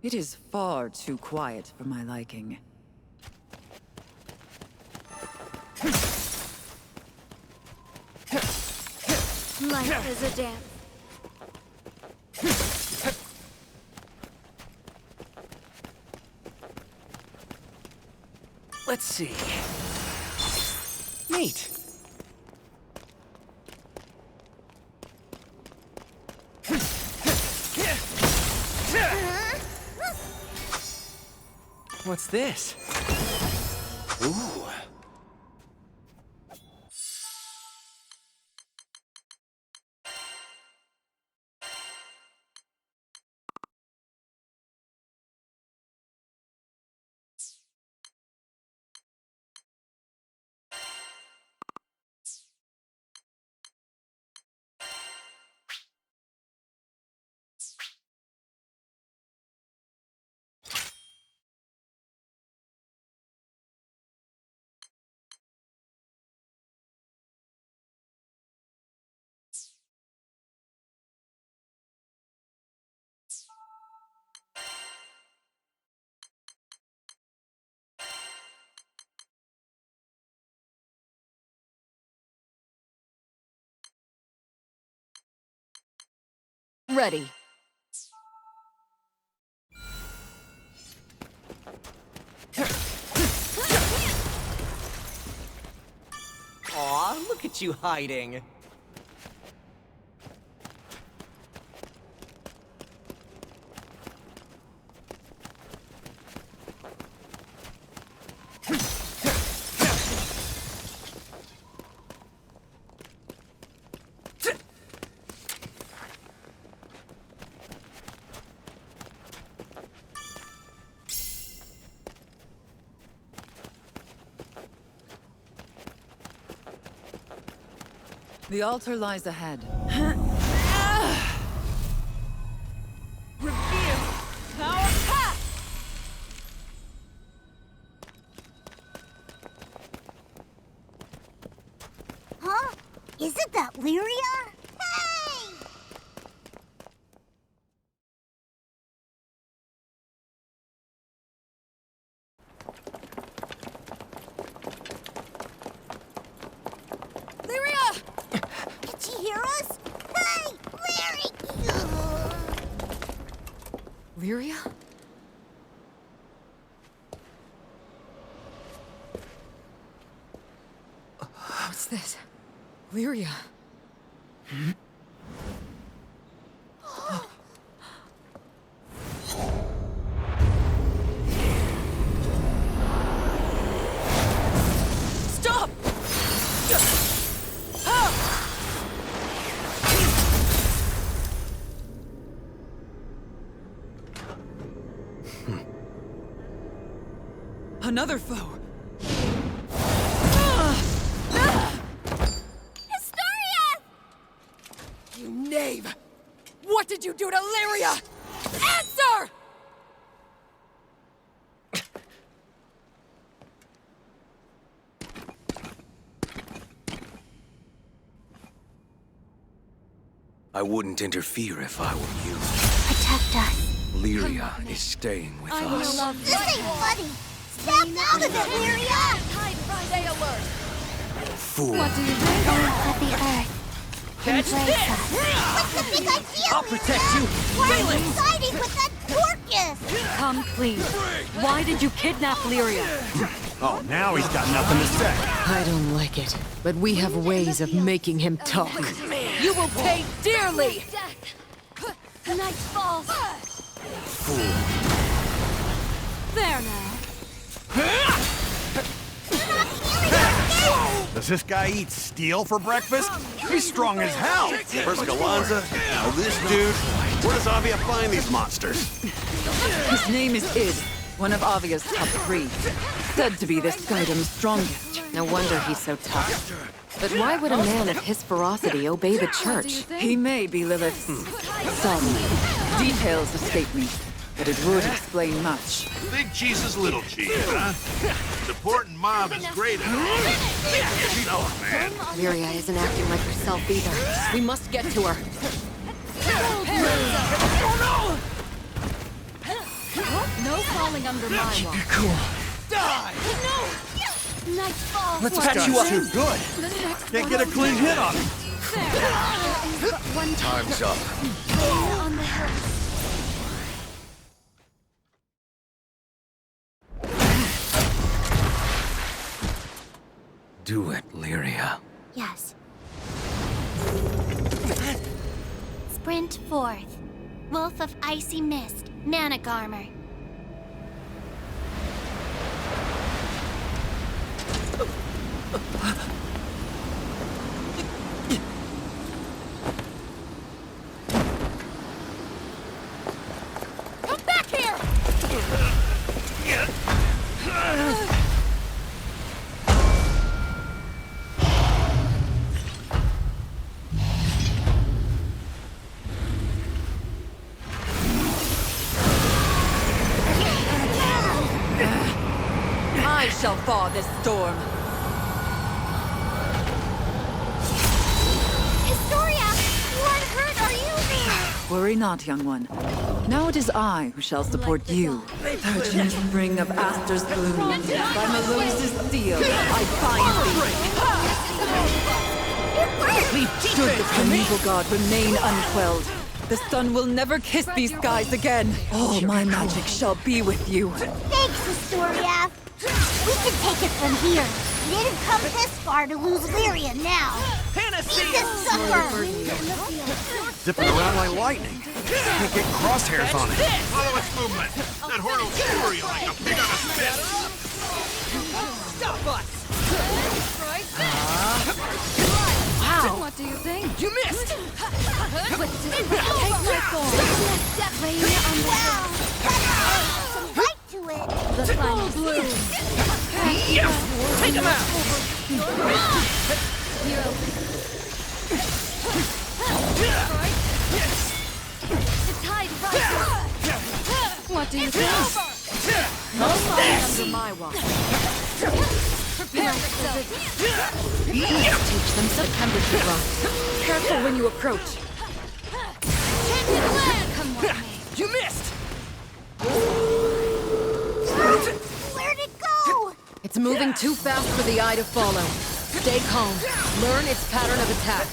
It is far too quiet for my liking. Life is a dance. Let's see. Neat. What's this? Ooh. Ready. Aw, look at you hiding. The altar lies ahead. Reveal power path. Huh? Isn't that Lyria? Hey! Lyria! Did she hear us? Hey! Lyria! Lyria? What's this? Lyria. Stop! Another foe! Historiath! You knave! What did you do to Lyria? Answer! I wouldn't interfere if I were you. Protect us. Lyria is staying with us. This ain't funny. Snap out of it, Lyria! Stay alert! Fool. What do you think? Of the earth. Catch this! What's the big idea, I'll protect you. Why are you siding with that Dorcas? Come clean. Why did you kidnap Lyria? Oh, now he's got nothing to say. I don't like it, but we have ways of making him talk. You will pay dearly! Night falls. Fool. There now. Does this guy eat steel for breakfast? He's strong as hell. First Galanza, now this dude. Where does Avia find these monsters? His name is Id, one of Avia's top 3. Said to be this Gaidum's strongest. No wonder he's so tough. But why would a man of his ferocity obey the church? He may be Lilith's son. Details escape me, but it would explain much. Big cheese is little cheese, huh? Supporting Mom is great and all. Get yourself, man. Lyria isn't acting like herself either. We must get to her. Oh no! falling under my watch. Cool. Die! No! Nightfall! Let's This patch guy's you up. too good. The next Can't one get a I'll clean do. hit on him. There is but one Time's up. time on the hill. Do it, Lyria. Yes. Sprint forth. Wolf of Icy Mist, Manic Armor. Come back here! I shall thaw this storm. Historiath, you aren't hurt, are you? Worry not, young one. Now it is I who shall support you. Virgin spring of Aster's bloom, by Melose's steel, I find thee. Should the primeval god remain unquelled, the sun will never kiss these skies again. All my magic shall be with you. Thanks, Historiath. We can take it from here. We didn't come this far to lose Lyria now. Eat this sucker! Zipping around like lightning. Can't get crosshairs on it. Follow its movement. That horn will skewer you like a pig on a spit. Stop us! Wow! What do you think? You missed! Take my form! Rain on the hill. Some bite to it. The final bloom. Take him out! The tide rises. What do you think? No falling under my watch. Prepare yourself. Teach them September to run. Careful when you approach. Change land! Come with me. You missed! Where'd it go? It's moving too fast for the eye to follow. Stay calm. Learn its pattern of attack.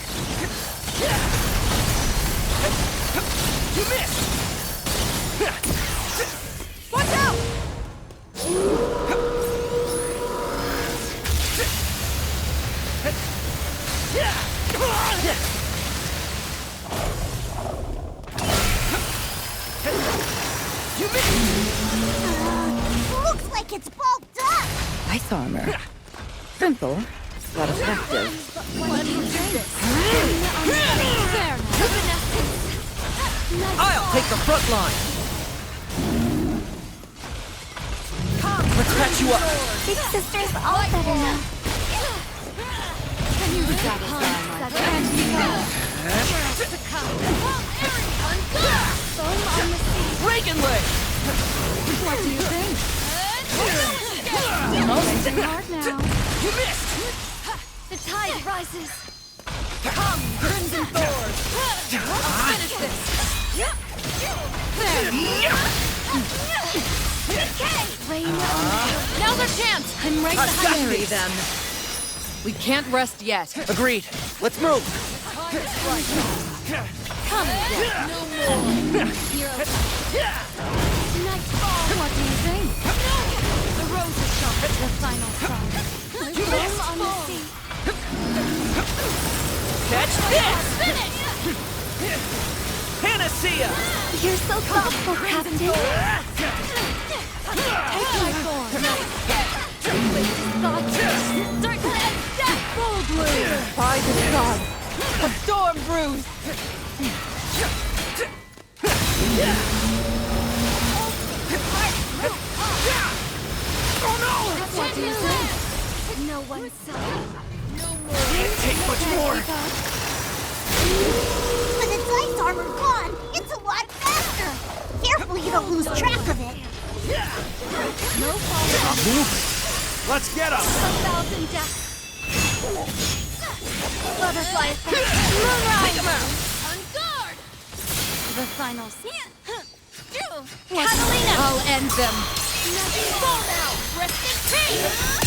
You missed! Watch out! You missed! Looks like it's bulked up. Ice armor. Simple, but effective. What do you think? There now. I'll take the front line! Let's patch you up! Big sister's all better now. Can you satisfy my Reagan leg! What do you think? Working hard now. You missed! The tide rises. Come, Crimson Thorn. Let's finish this. There. Rain on. Now's our chance. I'm right I've got behind these. you. Them. We can't rest yet. Agreed. Let's move! Come and get no more. Heroes. Nightfall. What do you think? The roses shall hit the final song. Bloom on the sea. Catch this! Finish! You're Panacea! so thoughtful, Captain. Take my form. Darkness and death. Full blue. By the gods, a storm brews! What do you think? No one saw. No more. Can't take much more! With its ice armor gone, it's a lot faster. Careful you don't lose track of it. No falling. Move it. Let's get him. 1,000 deaths. Butterfly effect. Take him out! On guard. The finals. Catalina! I'll end them. Fall now! Rest in peace!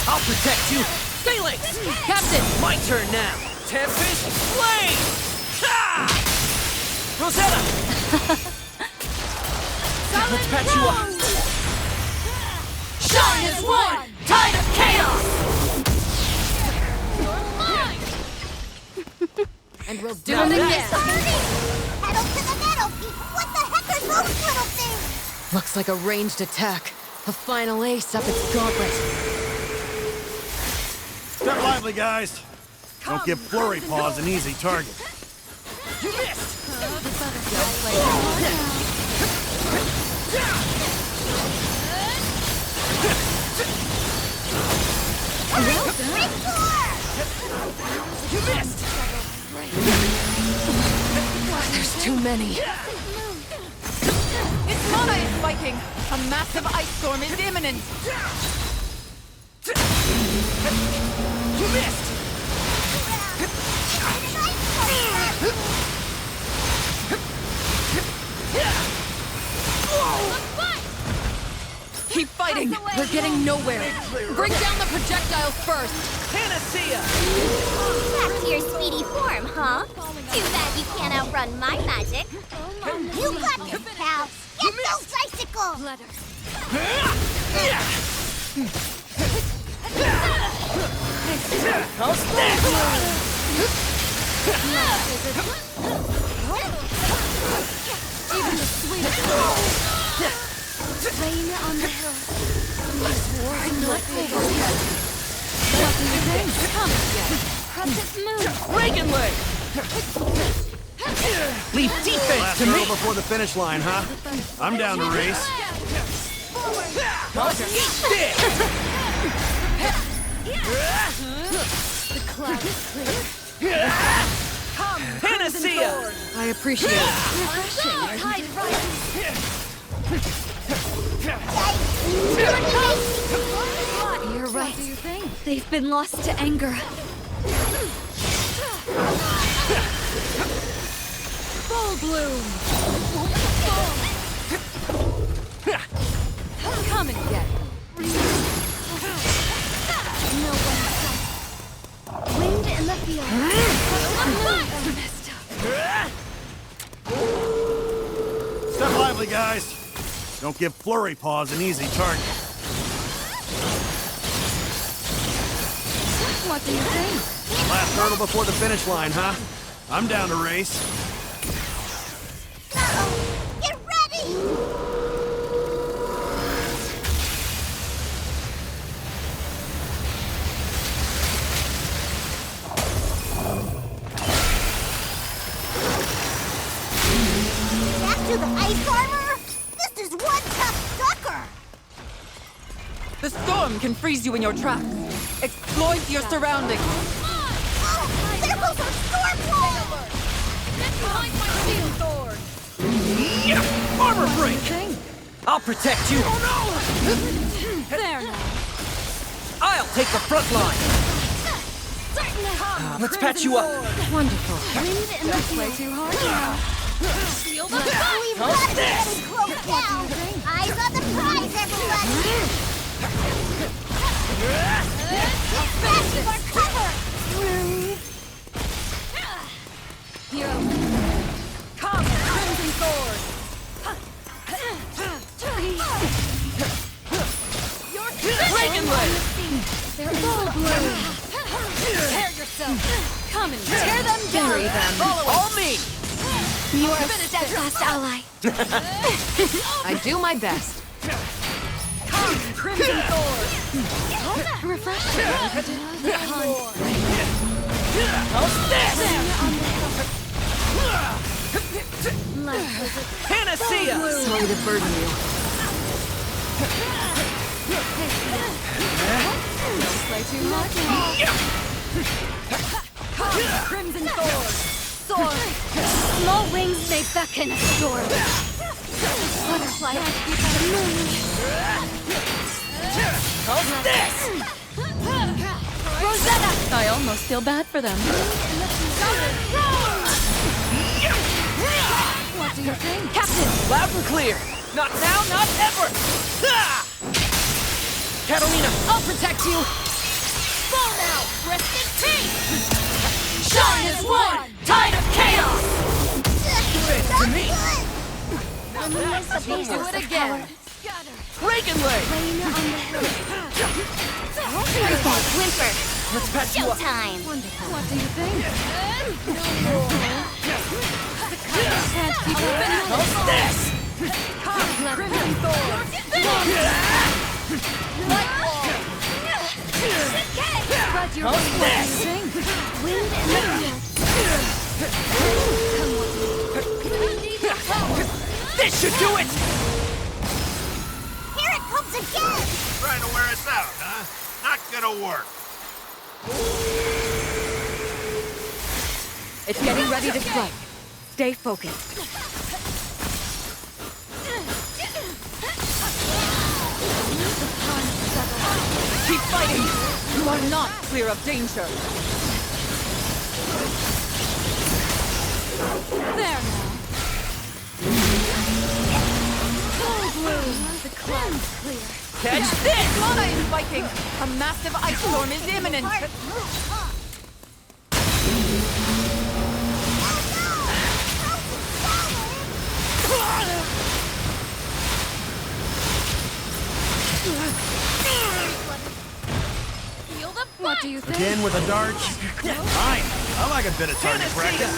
I'll protect you! Relink! Captain! My turn now! Tempest Flame! Ha! Rosetta! Let's patch you up! Shine as one! Tide of chaos! You're mine! And we'll do Now it that's- again! Pedal to the metal, people! What the heck are those little things? Looks like a ranged attack. A final ace up its gauntlet. Step lively, guys. Don't give Flurry Paws an easy target. You missed! You missed! There's too many. Its mana is spiking! A massive ice storm is imminent! You missed! Keep fighting! We're getting nowhere. Bring down the projectiles first. Panacea! Back to your speedy form, huh? Too bad you can't outrun my magic. You got this, pal. Get those icicles! How's Even the sweetest rain on the hill. I'm not over yet. What do you think? Come again. Precious moon. Reagan Leg! Leave defense Last to hurdle me! before the finish line, huh? I'm down to race. Stick! The cloud is clear. Panacea! I appreciate it. Refreshing. Tide rises. You're right. What do you think? They've been lost to anger. Full bloom. Come and get me. No one. Wind in the field. Messed up. Step lively, guys. Don't give Flurry Paws an easy target. What do you think? Last hurdle before the finish line, huh? I'm down to race. Get ready! Back to the ice armor? This is one tough sucker! The storm can freeze you in your tracks. Exploit your surroundings. Oh, there goes our storm wall! Get behind my shield, Thor. Yeah! Armor break! I'll protect you! There now. I'll take the front line! Certainly. Let's patch you up! Wonderful. Wind in the field. Too hard now. Shield up. We've got to get it close down! Eyes on the prize, everyone! Get back to our cover! Hero. Come, Crimson Sword. Reagan Leg! They're full bloom. Prepare yourself. Come and tear them down. Bury them. All me! You are a steadfast ally. I do my best. Come, Crimson Sword. Refreshing. The hunt. How's this? Life was a Panacea! Sorry to burden you. play too much. Come, Crimson Sword. Sword. Small wings may beckon. Sword. Butterfly. How's this? Rosetta. I almost feel bad for them. What do you think? Captain! Loud and clear! Not now, not ever! Ha! Catalina! I'll protect you! Fall now! Rested team! Shine as one! Tide of chaos! To me. Do it again! Reagan Leg! Rain on the hill. Perfect, Whimper. Let's patch you up. Showtime. What do you think? Can't keep up. How's this? Crimson Thorn. Spread your How's this? Wind and This should do it! Here it comes again. Trying to wear us out, huh? Not gonna work. It's getting ready to strike. Stay focused. Keep fighting! You are not clear of danger. there now. Granblue. The cloud's clear. Catch this! Mana is spiking! A massive ice storm is imminent! Feel the what do you think? Again with a dart? Fine. I like a bit of target practice.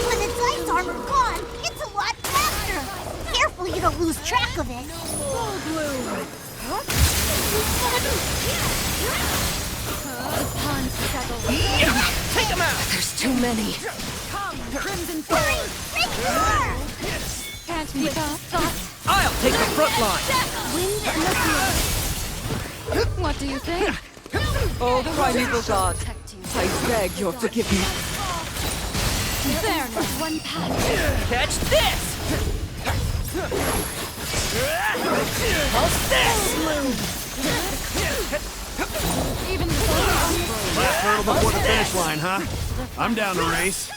With its ice armor gone, it's a lot faster. Careful you don't lose track of it. The pond settle. Take him out! There's too many. Come, Crimson Thorn. Make more! Can't keep up. I'll take the front line! Wind and the field. What do you think? Oh, primeval god, I beg your forgiveness. There now. One path. Catch this! How's this? Even the Last hurdle before the finish line, huh? I'm down to race.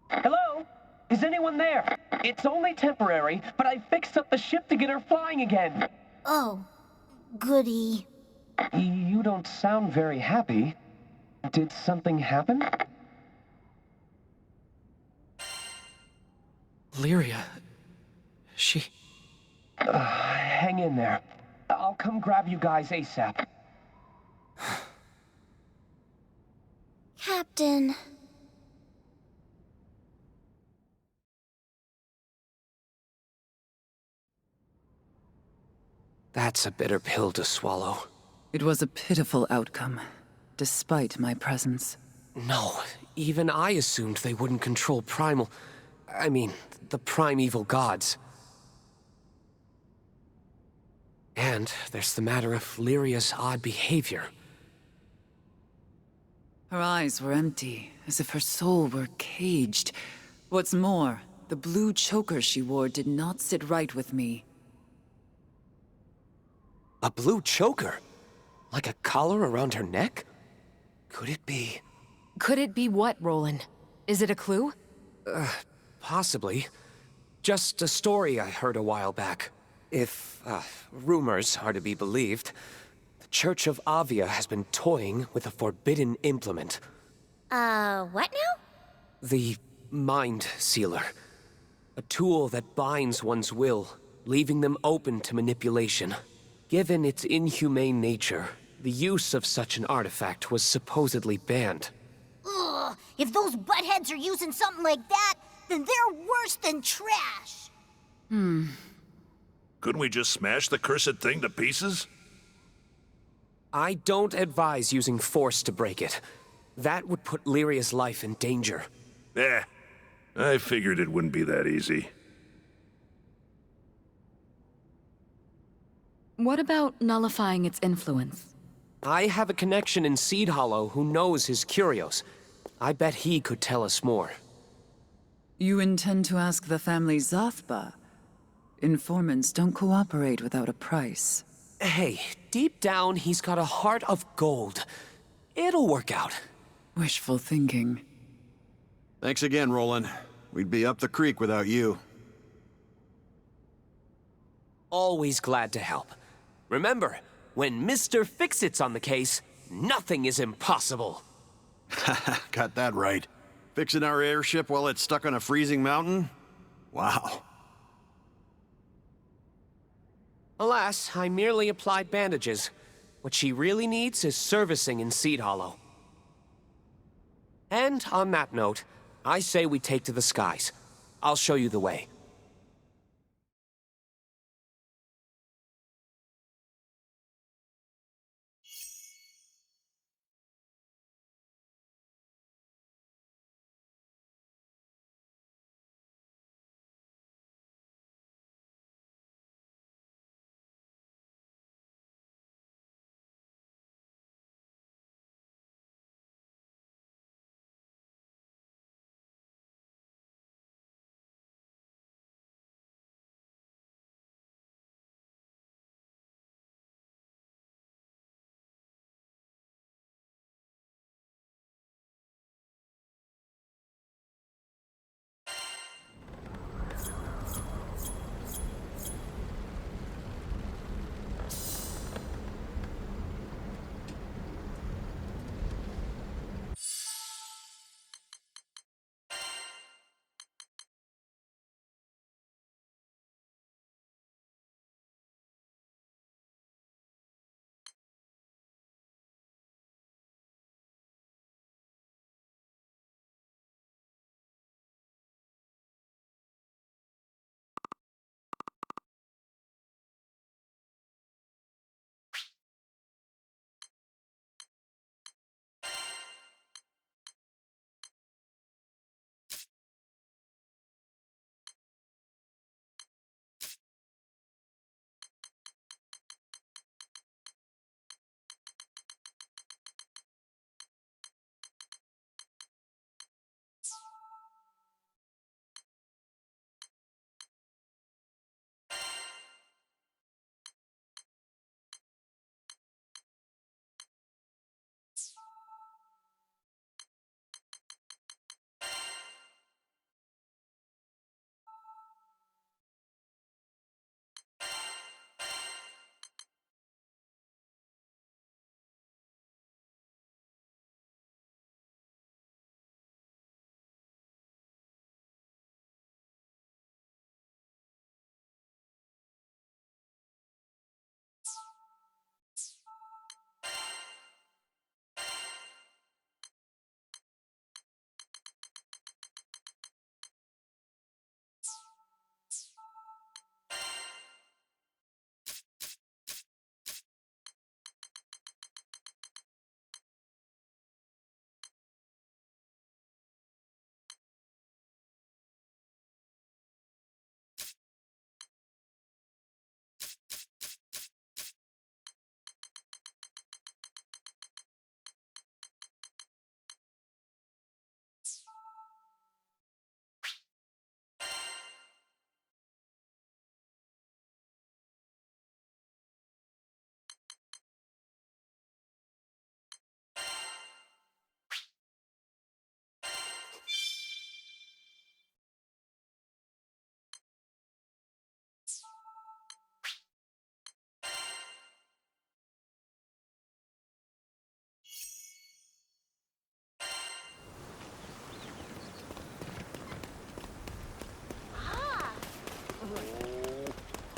Hello? Is anyone there? It's only temporary, but I fixed up the ship to get her flying again. Oh, goody. You don't sound very happy. Did something happen? Lyria... she... Hang in there. I'll come grab you guys ASAP. Captain. That's a bitter pill to swallow. It was a pitiful outcome, despite my presence. No, even I assumed they wouldn't control primal... I mean, the primeval gods. And there's the matter of Lyria's odd behavior. Her eyes were empty, as if her soul were caged. What's more, the blue choker she wore did not sit right with me. A blue choker? Like a collar around her neck? Could it be... Could it be what, Roland? Is it a clue? Possibly. Just a story I heard a while back. If, rumors are to be believed, the Church of Avia has been toying with a forbidden implement. What now? The Mind Sealer. A tool that binds one's will, leaving them open to manipulation. Given its inhumane nature, the use of such an artifact was supposedly banned. Ugh, if those buttheads are using something like that, then they're worse than trash. Couldn't we just smash the cursed thing to pieces? I don't advise using force to break it. That would put Lyria's life in danger. Eh, I figured it wouldn't be that easy. What about nullifying its influence? I have a connection in Seed Hollow who knows his curios. I bet he could tell us more. You intend to ask the family Zathba? Informants don't cooperate without a price. Hey, deep down, he's got a heart of gold. It'll work out. Wishful thinking. Thanks again, Roland. We'd be up the creek without you. Always glad to help. Remember, when Mr. Fix-It's on the case, nothing is impossible. Got that right. Fixing our airship while it's stuck on a freezing mountain? Wow. Alas, I merely applied bandages. What she really needs is servicing in Seed Hollow. And on that note, I say we take to the skies. I'll show you the way.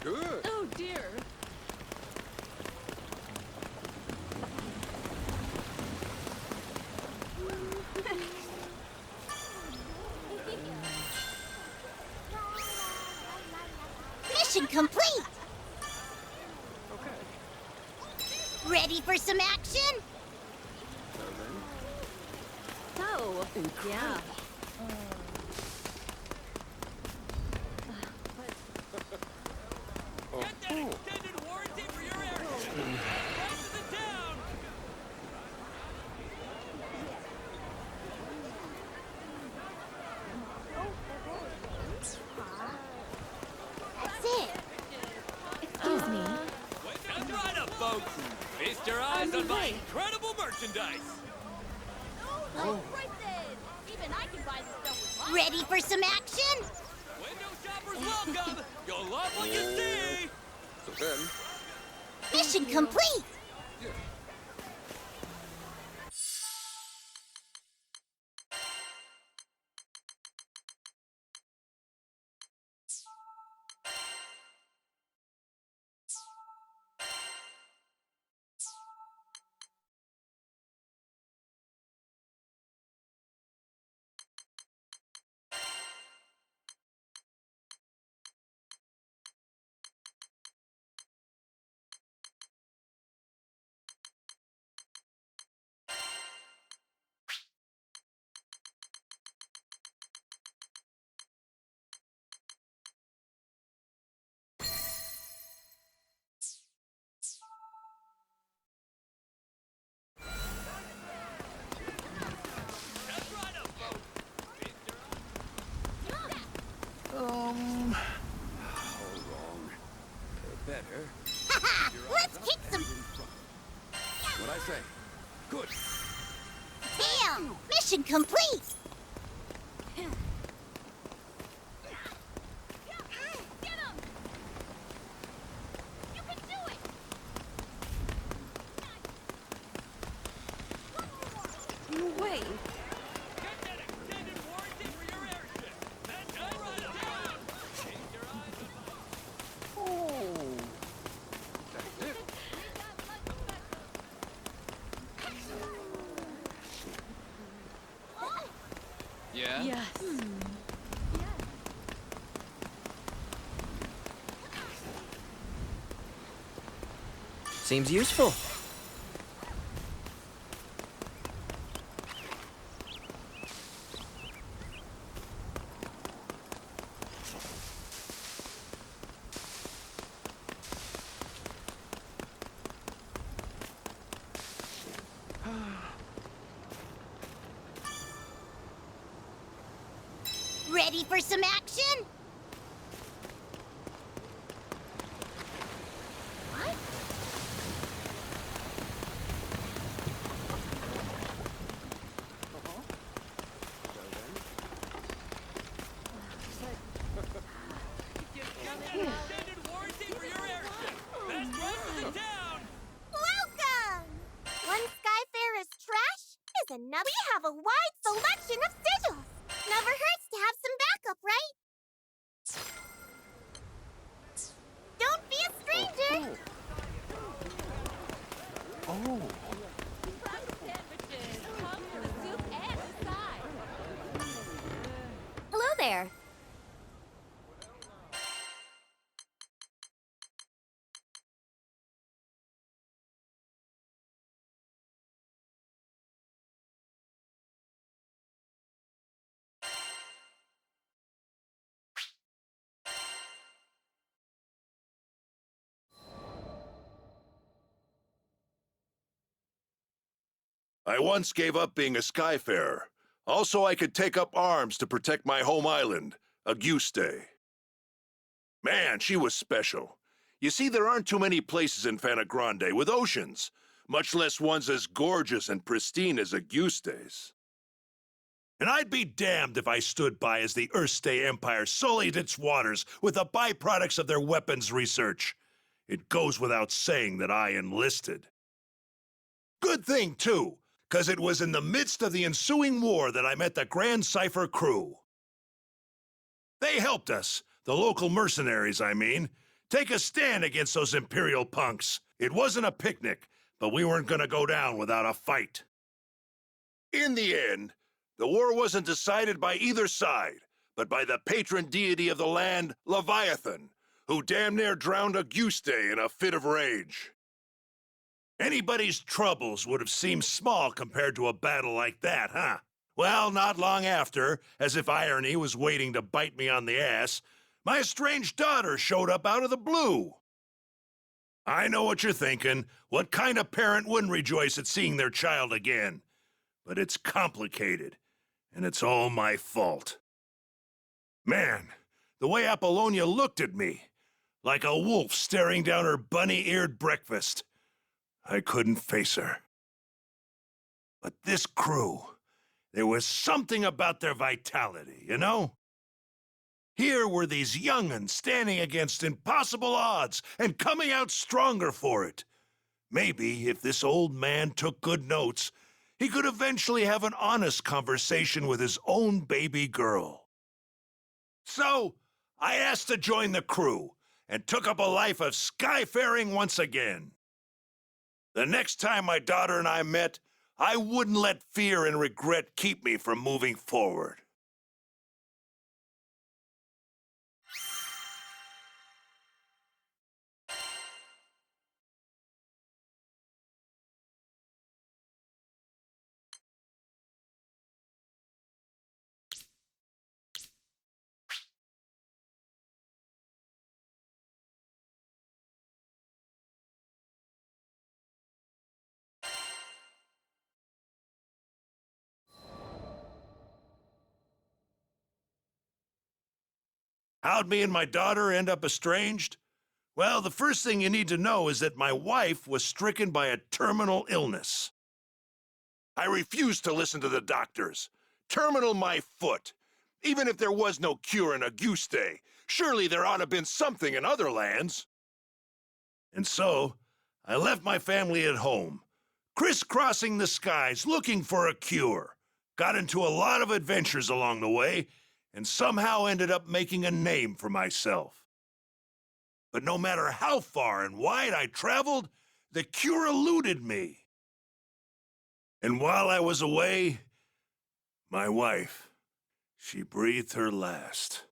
Oh dear. Mission complete! Ready for some action? So, yeah. your eyes on my incredible merchandise! Even I can buy this stuff with Ready for some action? Window shoppers welcome! You'll love what you see! So then, Mission complete! better. Haha! Let's kick some What'd I say? Good. tail! Mission complete! Get him! You can do it! No way. Get that extended warranty for your airship! That's right down! Keep your eyes on my... That's it. Yeah? Yes. Seems useful. Ready for some action? What? Get that extended warranty for your airship! Best weapons in town! Welcome! One Skyfarer's trash is another. We have a wide selection of sigils. Never hurts to have some backup, right? Don't be a stranger. Sandwiches! Come for the soup and the side! Hello there. I once gave up being a Skyfarer. Also, I could take up arms to protect my home island, Auguste. Man, she was special. You see, there aren't too many places in Fana Grande with oceans, much less ones as gorgeous and pristine as Auguste's. And I'd be damned if I stood by as the Erste Empire sullied its waters with the byproducts of their weapons research. It goes without saying that I enlisted. Good thing, too, 'cause it was in the midst of the ensuing war that I met the Grand Cipher crew. They helped us, the local mercenaries, I mean, take a stand against those Imperial punks. It wasn't a picnic, but we weren't gonna go down without a fight. In the end, the war wasn't decided by either side, but by the patron deity of the land, Leviathan, who damn near drowned Auguste in a fit of rage. Anybody's troubles would have seemed small compared to a battle like that, huh? Well, not long after, as if irony was waiting to bite me on the ass, my estranged daughter showed up out of the blue. I know what you're thinking. What kind of parent wouldn't rejoice at seeing their child again? But it's complicated, and it's all my fault. Man, the way Apollonia looked at me, like a wolf staring down her bunny-eared breakfast. I couldn't face her. But this crew, there was something about their vitality, you know? Here were these young'uns standing against impossible odds and coming out stronger for it. Maybe if this old man took good notes, he could eventually have an honest conversation with his own baby girl. So, I asked to join the crew and took up a life of skyfaring once again. The next time my daughter and I met, I wouldn't let fear and regret keep me from moving forward. How'd me and my daughter end up estranged? Well, the first thing you need to know is that my wife was stricken by a terminal illness. I refused to listen to the doctors. Terminal my foot. Even if there was no cure in Auguste, surely there ought to have been something in other lands. And so, I left my family at home, crisscrossing the skies looking for a cure. Got into a lot of adventures along the way, and somehow ended up making a name for myself. But no matter how far and wide I traveled, the cure eluded me. And while I was away, my wife, she breathed her last.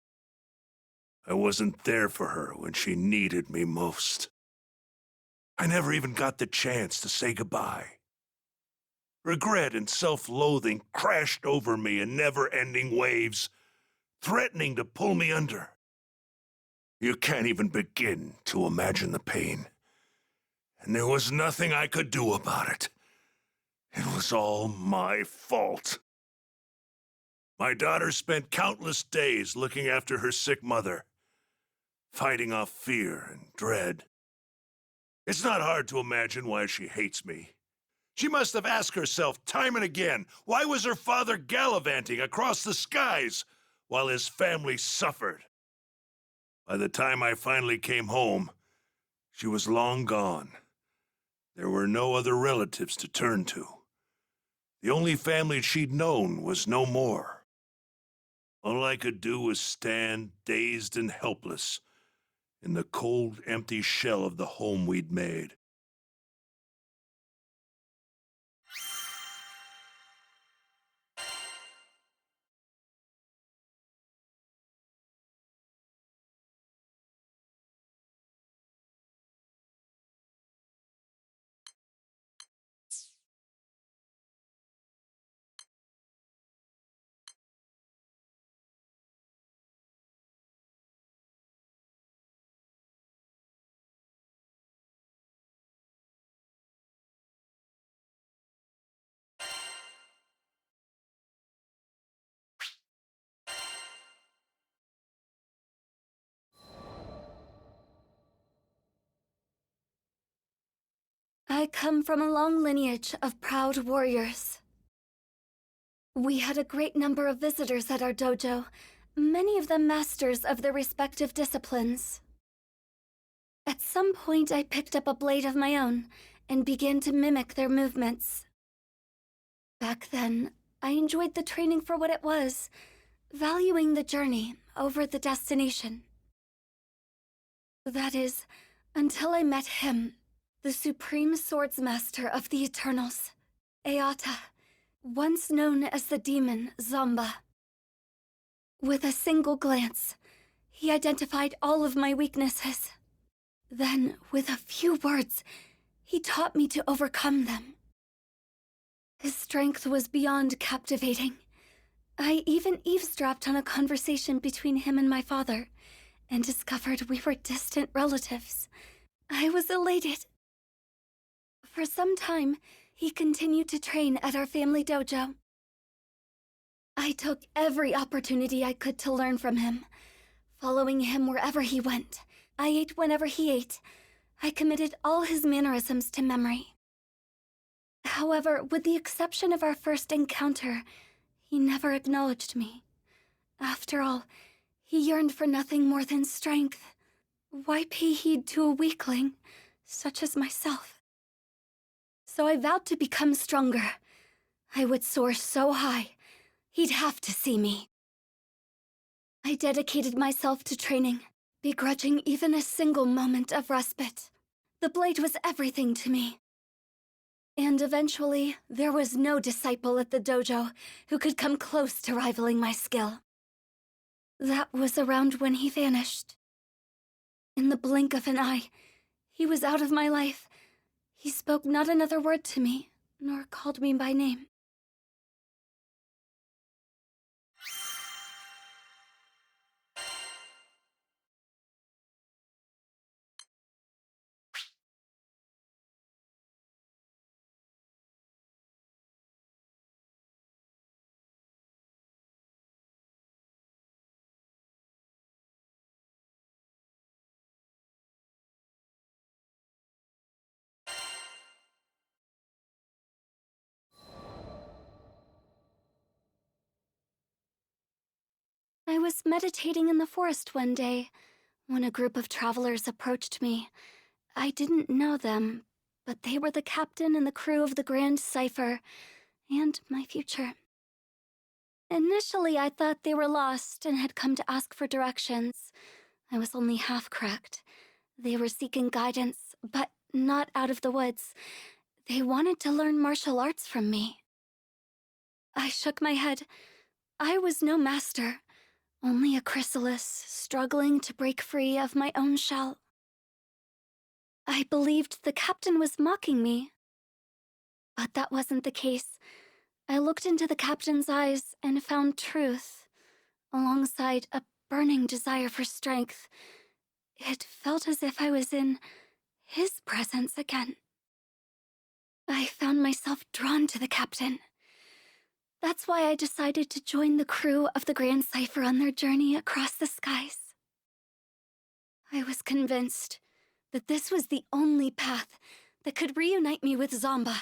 I wasn't there for her when she needed me most. I never even got the chance to say goodbye. Regret and self-loathing crashed over me in never-ending waves, threatening to pull me under. You can't even begin to imagine the pain. And there was nothing I could do about it. It was all my fault. My daughter spent countless days looking after her sick mother, fighting off fear and dread. It's not hard to imagine why she hates me. She must have asked herself time and again, why was her father gallivanting across the skies while his family suffered? By the time I finally came home, she was long gone. There were no other relatives to turn to. The only family she'd known was no more. All I could do was stand, dazed and helpless, in the cold, empty shell of the home we'd made. I come from a long lineage of proud warriors. We had a great number of visitors at our dojo, many of them masters of their respective disciplines. At some point, I picked up a blade of my own and began to mimic their movements. Back then, I enjoyed the training for what it was, valuing the journey over the destination. That is, until I met him, the supreme swordsmaster of the Eternals, Eata, once known as the demon Zamba. With a single glance, he identified all of my weaknesses. Then, with a few words, he taught me to overcome them. His strength was beyond captivating. I even eavesdropped on a conversation between him and my father, and discovered we were distant relatives. I was elated. For some time, he continued to train at our family dojo. I took every opportunity I could to learn from him, following him wherever he went. I ate whenever he ate. I committed all his mannerisms to memory. However, with the exception of our first encounter, he never acknowledged me. After all, he yearned for nothing more than strength. Why pay heed to a weakling, such as myself? So I vowed to become stronger. I would soar so high, he'd have to see me. I dedicated myself to training, begrudging even a single moment of respite. The blade was everything to me. And eventually, there was no disciple at the dojo who could come close to rivaling my skill. That was around when he vanished. In the blink of an eye, he was out of my life. He spoke not another word to me, nor called me by name. I was meditating in the forest one day when a group of travelers approached me. I didn't know them, but they were the captain and the crew of the Grand Cipher, and my future. Initially, I thought they were lost and had come to ask for directions. I was only half correct. They were seeking guidance, but not out of the woods. They wanted to learn martial arts from me. I shook my head. I was no master. Only a chrysalis, struggling to break free of my own shell. I believed the captain was mocking me. But that wasn't the case. I looked into the captain's eyes and found truth, alongside a burning desire for strength. It felt as if I was in his presence again. I found myself drawn to the captain. That's why I decided to join the crew of the Grand Cipher on their journey across the skies. I was convinced that this was the only path that could reunite me with Zomba.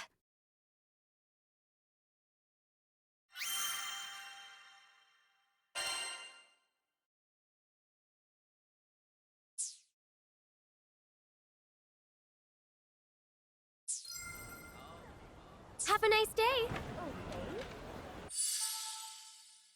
Have a nice day.